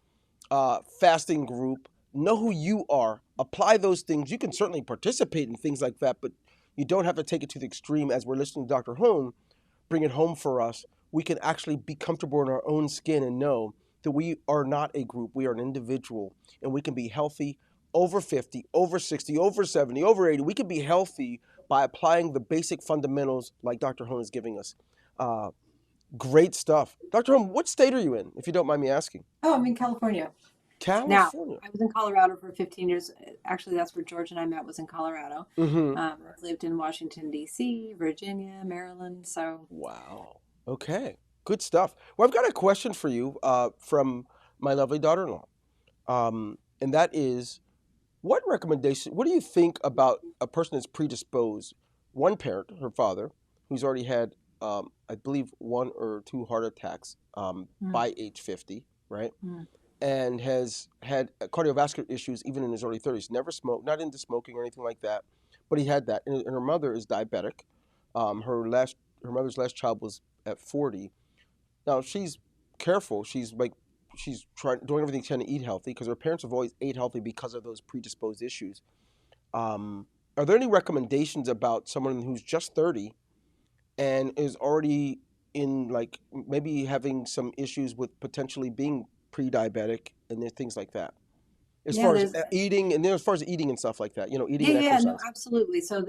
Speaker 2: fasting group, know who you are, apply those things. You can certainly participate in things like that, but you don't have to take it to the extreme. As we're listening to Dr. Hone bring it home for us, we can actually be comfortable in our own skin and know that we are not a group, we are an individual, and we can be healthy over 50, over 60, over 70, over 80. We can be healthy by applying the basic fundamentals like Dr. Hone is giving us. Uh, Great stuff. Dr. Holm, what state are you in, if you don't mind me asking?
Speaker 3: Oh, I'm in California. Now,
Speaker 2: California.
Speaker 3: I was in Colorado for 15 years. Actually, that's where George and I met, was in Colorado.
Speaker 2: Mm-hmm.
Speaker 3: I've lived in Washington, D.C., Virginia, Maryland. So,
Speaker 2: Wow. Okay. Good stuff. Well, I've got a question for you from my lovely daughter-in-law. And that is, what do you think about a person that's predisposed? One parent, her father, who's already had, I believe, one or two heart attacks
Speaker 3: mm,
Speaker 2: by age 50, right?
Speaker 3: mm.
Speaker 2: And has had cardiovascular issues even in his early 30s. Never smoked, not into smoking or anything like that, but he had that. And her mother is diabetic. Her mother's last child was at 40. Now she's careful. She's trying doing everything she can to eat healthy because her parents have always ate healthy because of those predisposed issues. Um, are there any recommendations about someone who's just 30 and is already in like maybe having some issues with potentially being pre-diabetic and things like that? As
Speaker 3: Yeah,
Speaker 2: far as
Speaker 3: there's
Speaker 2: eating and then as far as eating and stuff like that, eating
Speaker 3: yeah,
Speaker 2: and
Speaker 3: yeah, no,
Speaker 2: exercise.
Speaker 3: absolutely. So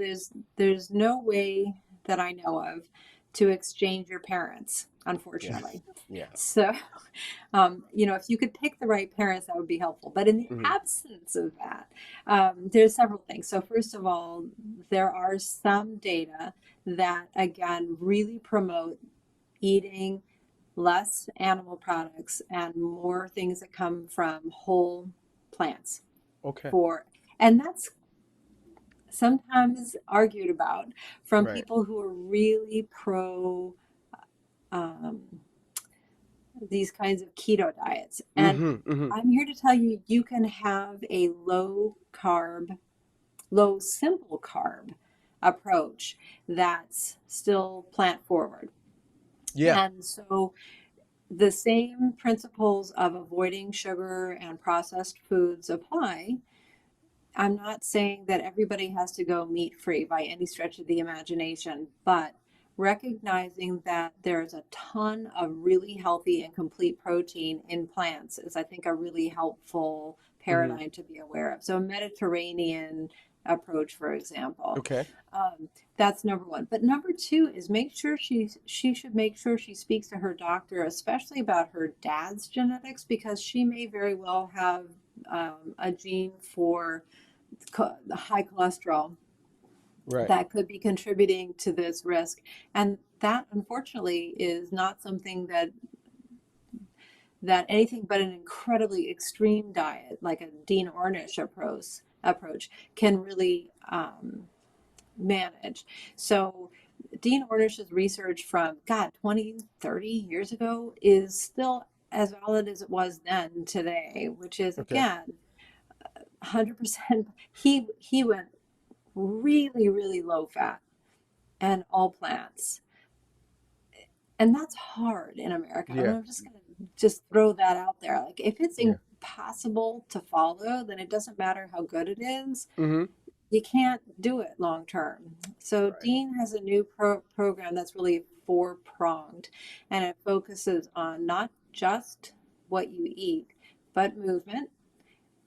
Speaker 3: there's no way that I know of to exchange your parents,
Speaker 2: Yeah,
Speaker 3: unfortunately.
Speaker 2: yeah.
Speaker 3: So, if you could pick the right parents, that would be helpful. But in the
Speaker 2: Hmm.
Speaker 3: absence of that, there's several things. So, first of all, there are some data that, again, really promote eating less animal products and more things that come from whole plants
Speaker 2: Okay.
Speaker 3: for, and that's sometimes argued about from
Speaker 2: Right.
Speaker 3: people who are really pro um, these kinds of keto diets. And
Speaker 2: Mm-hmm. Mm-hmm.
Speaker 3: I'm here to tell you, you can have a low carb, low simple carb approach that's still plant forward.
Speaker 2: Yeah.
Speaker 3: And so the same principles of avoiding sugar and processed foods apply. I'm not saying that everybody has to go meat free by any stretch of the imagination, but recognizing that there's a ton of really healthy and complete protein in plants is, I think, a really helpful
Speaker 2: Mm-hmm.
Speaker 3: paradigm to be aware of. So, a Mediterranean approach, for example,
Speaker 2: Okay.
Speaker 3: um, that's number one. But number two is make sure she should make sure she speaks to her doctor, especially about her dad's genetics, because she may very well have a gene for high cholesterol
Speaker 2: Right.
Speaker 3: that could be contributing to this risk. And that, unfortunately, is not something that anything but an incredibly extreme diet, like a Dean Ornish approach can really manage. So Dean Ornish's research from, God, 20, 30 years ago is still as valid as it was then today, which is,
Speaker 2: Okay.
Speaker 3: again, 100%. He went really, really low fat and all plants. And that's hard in America. I mean,
Speaker 2: Yeah.
Speaker 3: I'm just going to just throw that out there. Like, if it's
Speaker 2: Yeah.
Speaker 3: impossible to follow, then it doesn't matter how good it is.
Speaker 2: Mm-hmm.
Speaker 3: You can't do it long term. So,
Speaker 2: Right.
Speaker 3: Dean has a new program that's really four pronged, and it focuses on not just what you eat, but movement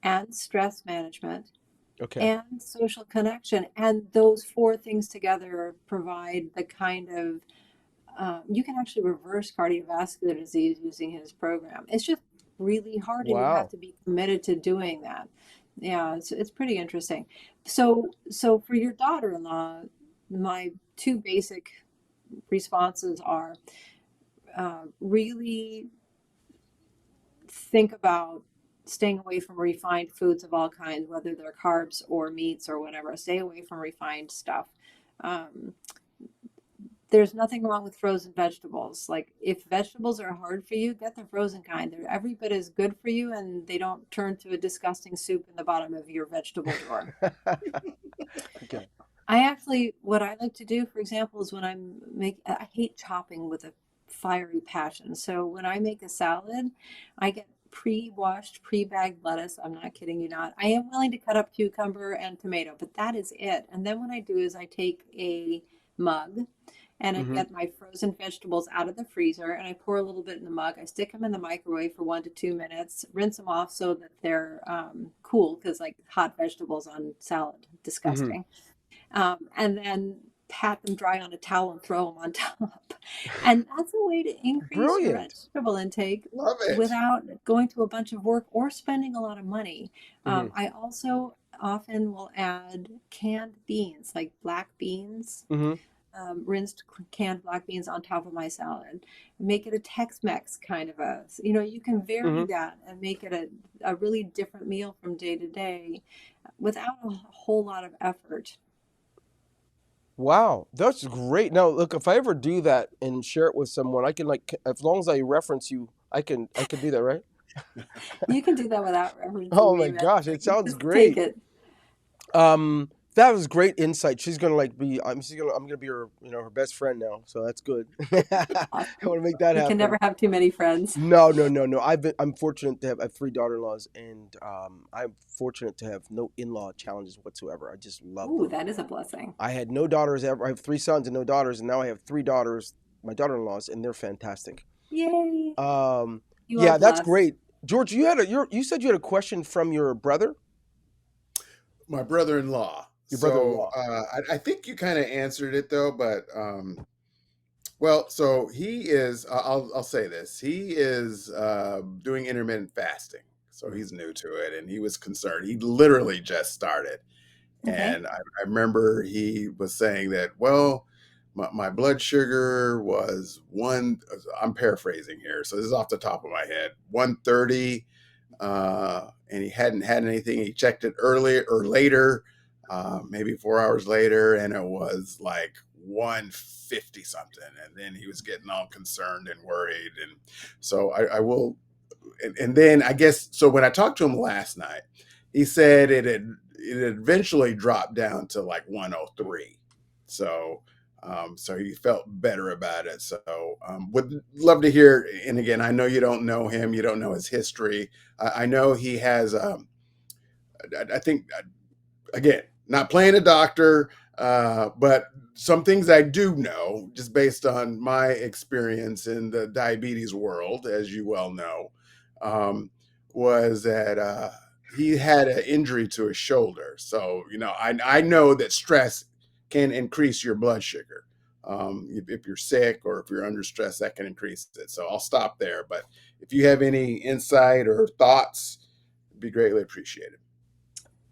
Speaker 3: and stress management
Speaker 2: Okay.
Speaker 3: and social connection. And those four things together provide the kind of, you can actually reverse cardiovascular disease using his program. It's just really hard, and you have
Speaker 2: Wow.
Speaker 3: to be committed to doing that. Yeah, it's pretty interesting. So for your daughter-in-law, my two basic responses are really think about staying away from refined foods of all kinds, whether they're carbs or meats or whatever. Stay away from refined stuff. Um, there's nothing wrong with frozen vegetables. Like, if vegetables are hard for you, get the frozen kind. They're every bit as good for you, and they don't turn to a disgusting soup in the bottom of your vegetable drawer.
Speaker 2: Okay.
Speaker 3: I actually, what I like to do, for example, is when I hate chopping with a fiery passion. So when I make a salad, I get pre-washed, pre-bagged lettuce. I'm not kidding you not. I am willing to cut up cucumber and tomato, but that is it. And then what I do is I take a mug and I
Speaker 2: Mm-hmm.
Speaker 3: get my frozen vegetables out of the freezer and I pour a little bit in the mug. I stick them in the microwave for 1 to 2 minutes, rinse them off so that they're cool, because like hot vegetables on salad,
Speaker 2: Mm-hmm.
Speaker 3: disgusting. And then pat them dry on a towel and throw them on top. And that's a way to increase your
Speaker 2: Brilliant.
Speaker 3: vegetable intake
Speaker 1: Love it.
Speaker 3: without going to a bunch of work or spending a lot of money.
Speaker 2: Hmm.
Speaker 3: I also often will add canned beans, like black beans,
Speaker 2: Hmm.
Speaker 3: rinsed canned black beans on top of my salad. Make it a Tex-Mex kind of a, you can vary
Speaker 2: Hmm.
Speaker 3: that and make it a really different meal from day to day without a whole lot of effort.
Speaker 2: Wow, that's great. Now, look, if I ever do that and share it with someone, I can like, as long as I reference you, I can do that, right?
Speaker 3: You can do that without referencing
Speaker 2: Oh
Speaker 3: me,
Speaker 2: my
Speaker 3: man.
Speaker 2: gosh, it
Speaker 3: Like,
Speaker 2: sounds
Speaker 3: just take
Speaker 2: great.
Speaker 3: it.
Speaker 2: That was great insight. She's gonna like be. I'm gonna be her, her best friend now. So that's good. I
Speaker 3: Awesome.
Speaker 2: want to make that
Speaker 3: You can
Speaker 2: happen.
Speaker 3: never have too many friends.
Speaker 2: No, no, no, no. I'm fortunate to have I have three daughter-in-laws, and I'm fortunate to have no in-law challenges whatsoever. I just love
Speaker 3: Ooh,
Speaker 2: them.
Speaker 3: that is a blessing.
Speaker 2: I had no daughters ever. I have three sons and no daughters, and now I have three daughters, my daughter-in-laws, and they're fantastic.
Speaker 3: Yay.
Speaker 2: Um,
Speaker 3: You are
Speaker 2: yeah, that's
Speaker 3: blessed.
Speaker 2: great. George, you said you had a question from your brother,
Speaker 1: My brother-in-law.
Speaker 2: your
Speaker 1: So
Speaker 2: brother-in-law.
Speaker 1: I think you kind of answered it though, but well, so he is. I'll say this: he is doing intermittent fasting, so
Speaker 2: Mhm.
Speaker 1: he's new to it, and he was concerned. He literally just started,
Speaker 3: Okay.
Speaker 1: and I remember he was saying that, well, my blood sugar was one. I'm paraphrasing here, so this is off the top of my head. 130, and he hadn't had anything. He checked it earlier or later, maybe 4 hours later, and it was like 150 something. And then he was getting all concerned and worried. And so I will, and then I guess so. When I talked to him last night, he said it eventually dropped down to like 103. So so he felt better about it. So would love to hear. And again, I know you don't know him, you don't know his history. I know he has. I think again, not playing a doctor, but some things I do know just based on my experience in the diabetes world, as you well know, um, was that he had an injury to his shoulder. So, I know that stress can increase your blood sugar. If you're sick or if you're under stress, that can increase it. So I'll stop there. But if you have any insight or thoughts, it'd be greatly appreciated.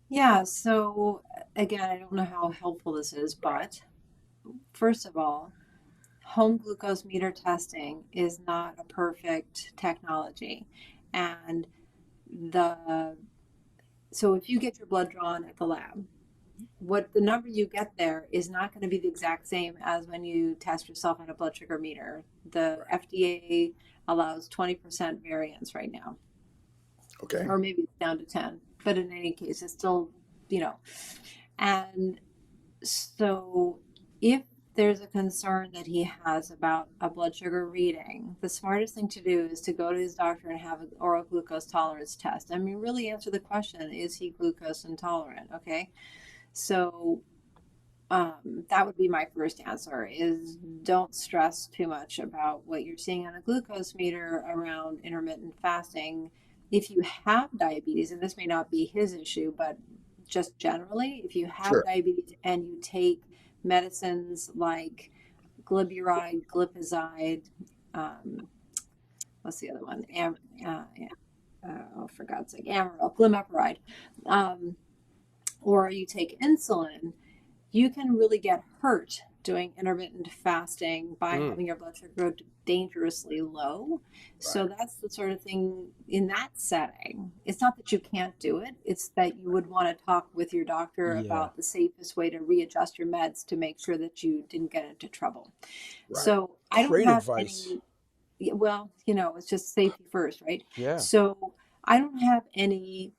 Speaker 3: Yeah, so again, I don't know how helpful this is, but first of all, home glucose meter testing is not a perfect technology. And the so if you get your blood drawn at the lab, what the number you get there is not going to be the exact same as when you test yourself on a blood sugar meter. The
Speaker 1: Right.
Speaker 3: FDA allows 20% variance right now,
Speaker 1: Okay.
Speaker 3: or maybe it's down to 10. But in any case, it's still, you know, and so if there's a concern that he has about a blood sugar reading, the smartest thing to do is to go to his doctor and have an oral glucose tolerance test. I mean, really answer the question, is he glucose intolerant? Okay. So that would be my first answer is don't stress too much about what you're seeing on a glucose meter around intermittent fasting. If you have diabetes, and this may not be his issue, but just generally, if you have
Speaker 1: Sure.
Speaker 3: diabetes and you take medicines like glyburide, glipizide, um, what's the other one? Oh, for God's sake, Amaryl, glimepiride, um, or you take insulin, you can really get hurt doing intermittent fasting by
Speaker 2: Mm,
Speaker 3: having your blood sugar go dangerously low. So
Speaker 1: Right.
Speaker 3: that's the sort of thing in that setting. It's not that you can't do it, it's that you would want to talk with your doctor
Speaker 2: yeah.
Speaker 3: about the safest way to readjust your meds to make sure that you didn't get into trouble.
Speaker 1: Right.
Speaker 3: So I don't
Speaker 2: Great
Speaker 3: have
Speaker 2: advice.
Speaker 3: any, well, it's just safety first, right?
Speaker 2: Yeah.
Speaker 3: So I don't have any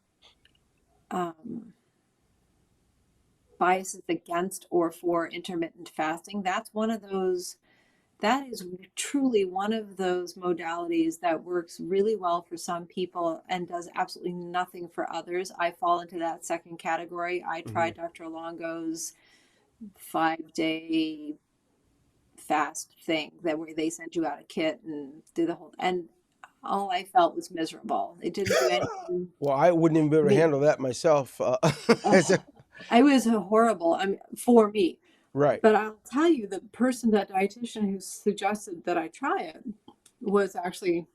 Speaker 3: um, biases against or for intermittent fasting. That is truly one of those modalities that works really well for some people and does absolutely nothing for others. I fall into that second category. I
Speaker 2: Hmm.
Speaker 3: tried Dr. Longo's 5-day fast thing that where they send you out a kit and do the whole, and all I felt was miserable. It didn't do anything
Speaker 2: Well, I wouldn't even be able
Speaker 3: for
Speaker 2: to
Speaker 3: me.
Speaker 2: handle that myself. As a-
Speaker 3: Oh, I was horrible. I mean, for me.
Speaker 2: Right.
Speaker 3: But I'll tell you, the person, that dietitian who suggested that I try it, was actually,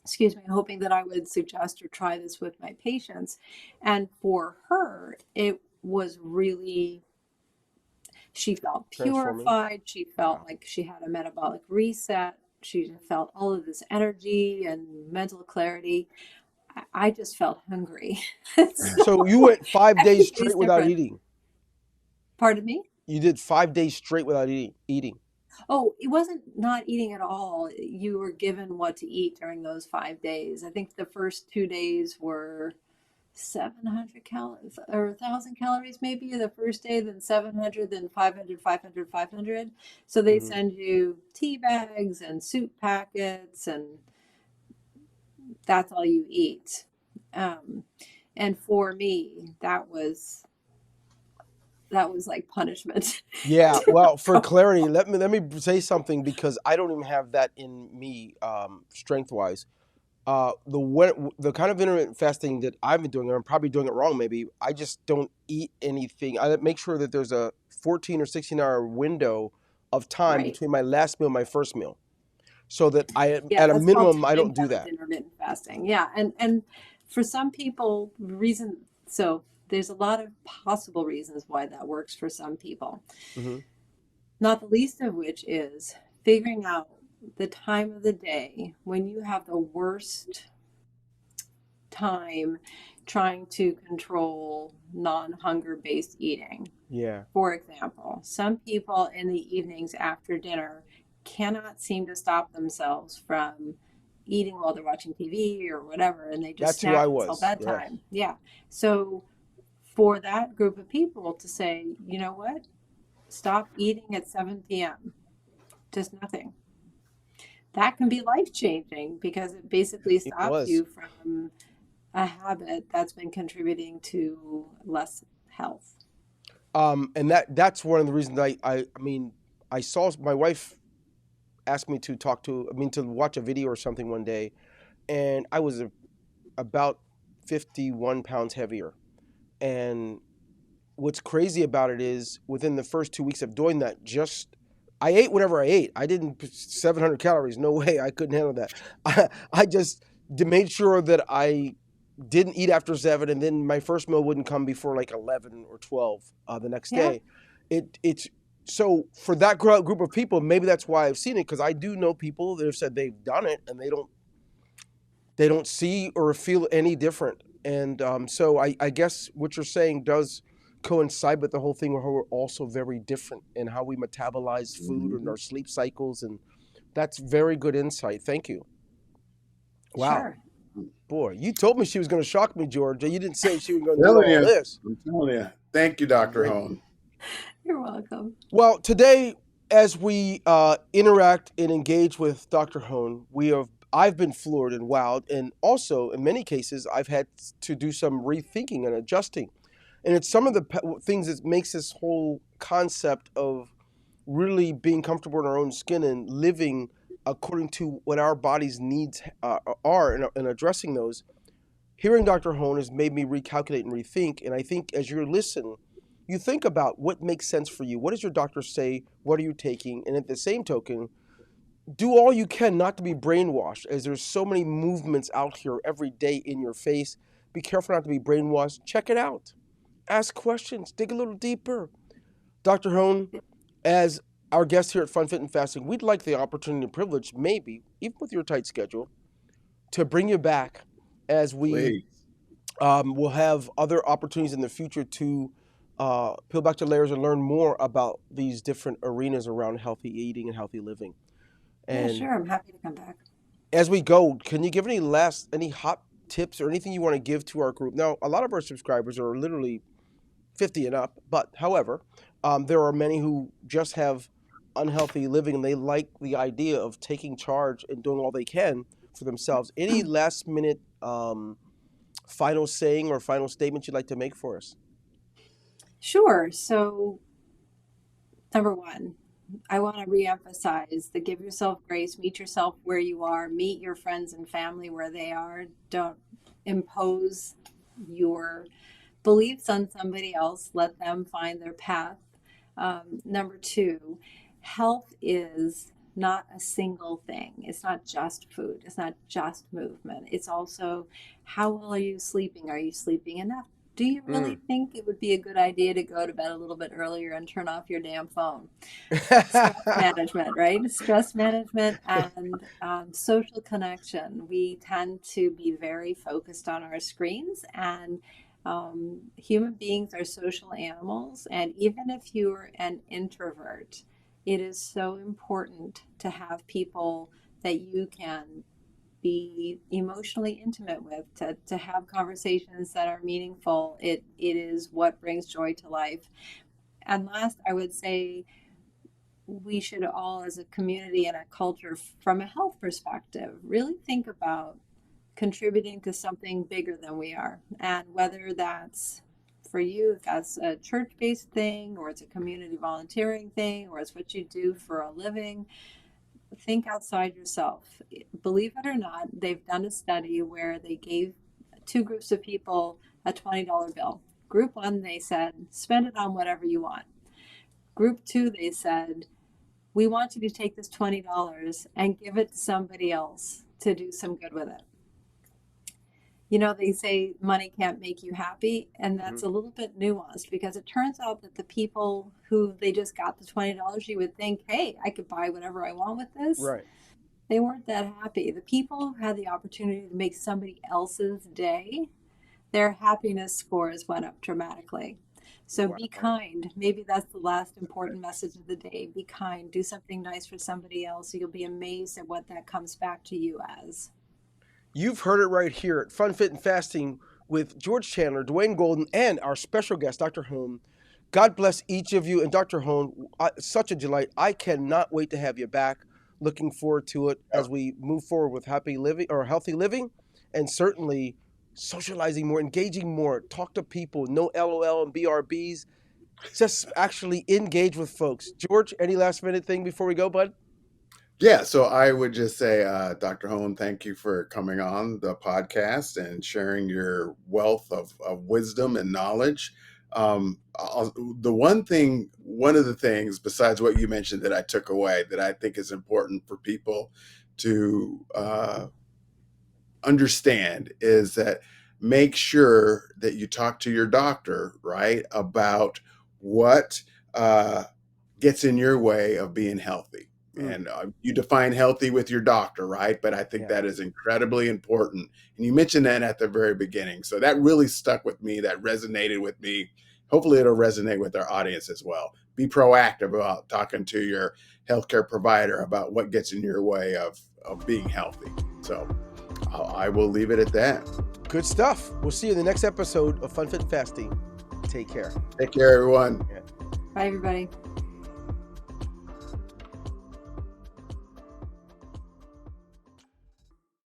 Speaker 3: excuse me, hoping that I would suggest or try this with my patients. And for her, it was really, she felt
Speaker 2: Transforming.
Speaker 3: purified. She felt
Speaker 2: Wow.
Speaker 3: like she had a metabolic reset. She felt all of this energy and mental clarity. I just felt hungry.
Speaker 2: So
Speaker 3: So
Speaker 2: you went 5 days
Speaker 3: every day is
Speaker 2: straight without
Speaker 3: different.
Speaker 2: eating.
Speaker 3: Pardon me?
Speaker 2: You did 5 days straight without eating.
Speaker 3: Oh, it wasn't not eating at all. You were given what to eat during those 5 days. I think the first 2 days were 700 calories or 1,000 calories, maybe the first day, then 700, then 500, 500, 500. So they
Speaker 2: Hmm.
Speaker 3: send you tea bags and soup packets, and that's all you eat. Um, and for me, that was like punishment.
Speaker 2: Yeah,
Speaker 3: To
Speaker 2: well, for
Speaker 3: go.
Speaker 2: clarity, let me say something because I don't even have that in me, strength wise. The kind of intermittent fasting that I've been doing, and I'm probably doing it wrong. Maybe I just don't eat anything. I make sure that there's a 14 or 16 hour window of time
Speaker 3: Right.
Speaker 2: between my last meal and my first meal, so that I,
Speaker 3: Yeah,
Speaker 2: at a
Speaker 3: that's called
Speaker 2: minimum, I
Speaker 3: time
Speaker 2: don't do
Speaker 3: bound
Speaker 2: that.
Speaker 3: intermittent fasting. Yeah, and for some people, reason so there's a lot of possible reasons why that works for some people.
Speaker 2: Hmm.
Speaker 3: Not the least of which is figuring out the time of the day when you have the worst time trying to control non-hunger based eating.
Speaker 2: Yeah,
Speaker 3: For example, some people in the evenings after dinner cannot seem to stop themselves from eating while they're watching TV or whatever, and they just
Speaker 2: that's who I
Speaker 3: snack until
Speaker 2: was. Yes.
Speaker 3: bedtime. Yeah. So, for that group of people to say, you know what, stop eating at 7 p.m., just nothing, that can be life changing because it basically
Speaker 2: It
Speaker 3: stops
Speaker 2: was.
Speaker 3: you from a habit that's been contributing to less health.
Speaker 2: And that's one of the reasons I mean, I saw my wife asked me to to watch a video or something one day, and I was about 51 pounds heavier. And what's crazy about it is within the first 2 weeks of doing that, just I ate whatever I ate. I didn't 700 calories. No way. I couldn't handle that. I just made sure that I didn't eat after 7, and then my first meal wouldn't come before like 11 or 12 the next
Speaker 3: Yeah,
Speaker 2: day. It's so for that group of people, maybe that's why I've seen it, because I do know people that have said they've done it and they don't see or feel any different. And so I guess what you're saying does coincide with the whole thing where we're also very different in how we metabolize food and our sleep cycles. And that's very good insight. Thank you. Wow.
Speaker 3: sure.
Speaker 2: Boy, you told me she was going to shock me, Georgia. You didn't say she was going to do
Speaker 1: Telling
Speaker 2: all
Speaker 1: you,
Speaker 2: this.
Speaker 1: I'm telling you. Thank you, Dr.
Speaker 2: Great.
Speaker 1: Hone.
Speaker 3: You're welcome.
Speaker 2: Well, today, as we interact and engage with Dr. Hone, I've been floored and wowed, and also in many cases, I've had to do some rethinking and adjusting. And it's some of the things that makes this whole concept of really being comfortable in our own skin and living according to what our body's needs are, and addressing those. Hearing Dr. Hone has made me recalculate and rethink. And I think as you listen, you think about what makes sense for you. What does your doctor say? What are you taking? And at the same token, do all you can not to be brainwashed, as there's so many movements out here every day in your face. Be careful not to be brainwashed. Check it out. Ask questions. Dig a little deeper. Dr. Hone, as our guest here at Fun Fit and Fasting, we'd like the opportunity and privilege, maybe, even with your tight schedule, to bring you back as we
Speaker 1: Please.
Speaker 2: we'll have other opportunities in the future to peel back the layers and learn more about these different arenas around healthy eating and healthy living.
Speaker 3: Yeah,
Speaker 2: And
Speaker 3: sure. I'm happy to come back.
Speaker 2: as we go, can you give any hot tips or anything you want to give to our group? Now, a lot of our subscribers are literally 50 and up, but however, there are many who just have unhealthy living and they like the idea of taking charge and doing all they can for themselves. Any last minute final saying or final statement you'd like to make for us?
Speaker 3: Sure. So, number one, I want to reemphasize the give yourself grace, meet yourself where you are, meet your friends and family where they are. Don't impose your beliefs on somebody else. Let them find their path. Number two, health is not a single thing. It's not just food. It's not just movement. It's also how well are you sleeping? Are you sleeping enough? Do you really think it would be a good idea to go to bed a little bit earlier and turn off your damn phone? Stress management, right? Stress management and social connection. We tend to be very focused on our screens, and human beings are social animals. And even if you're an introvert, it is so important to have people that you can be emotionally intimate with, to have conversations that are meaningful. It is what brings joy to life. And last, I would say we should all, as a community and a culture, from a health perspective, really think about contributing to something bigger than we are. And whether that's for you, if that's a church based thing, or it's a community volunteering thing, or it's what you do for a living, think outside yourself. Believe it or not, they've done a study where they gave two groups of people a $20 bill. Group one, they said, spend it on whatever you want. Group two, they said, we want you to take this $20 and give it to somebody else to do some good with it. You know, they say money can't make you happy, and that's a little bit nuanced, because it turns out that the people who they just got the $20, you would think, hey, I could buy whatever I want with this.
Speaker 2: Right.
Speaker 3: They weren't that happy. The people who had the opportunity to make somebody else's day, their happiness scores went up dramatically. So be kind. Maybe that's the last important message of the day. Be kind. Do something nice for somebody else. You'll be amazed at what that comes back to you as.
Speaker 2: You've heard it right here at Fun, Fit, and Fasting with George Chandler, Dwayne Golden, and our special guest, Dr. Hone. God bless each of you. And Dr. Hone, such a delight. I cannot wait to have you back. Looking forward to it as we move forward with happy living or healthy living, and certainly socializing more, engaging more, talk to people, no LOL and BRBs. Just actually engage with folks. George, any last minute thing before we go, bud?
Speaker 1: Yeah, so I would just say, Dr. Hone, thank you for coming on the podcast and sharing your wealth of wisdom and knowledge. One of the things besides what you mentioned that I took away that I think is important for people to understand is that make sure that you talk to your doctor, right, about what gets in your way of being healthy. And you define healthy with your doctor, right? But I think that is incredibly important. And you mentioned that at the very beginning. So that really stuck with me. That resonated with me. Hopefully it'll resonate with our audience as well. Be proactive about talking to your healthcare provider about what gets in your way of being healthy. So I will leave it at that.
Speaker 2: Good stuff. We'll see you in the next episode of Fun, Fit, and Fasting. Take care.
Speaker 1: Take care, everyone.
Speaker 3: Bye, everybody.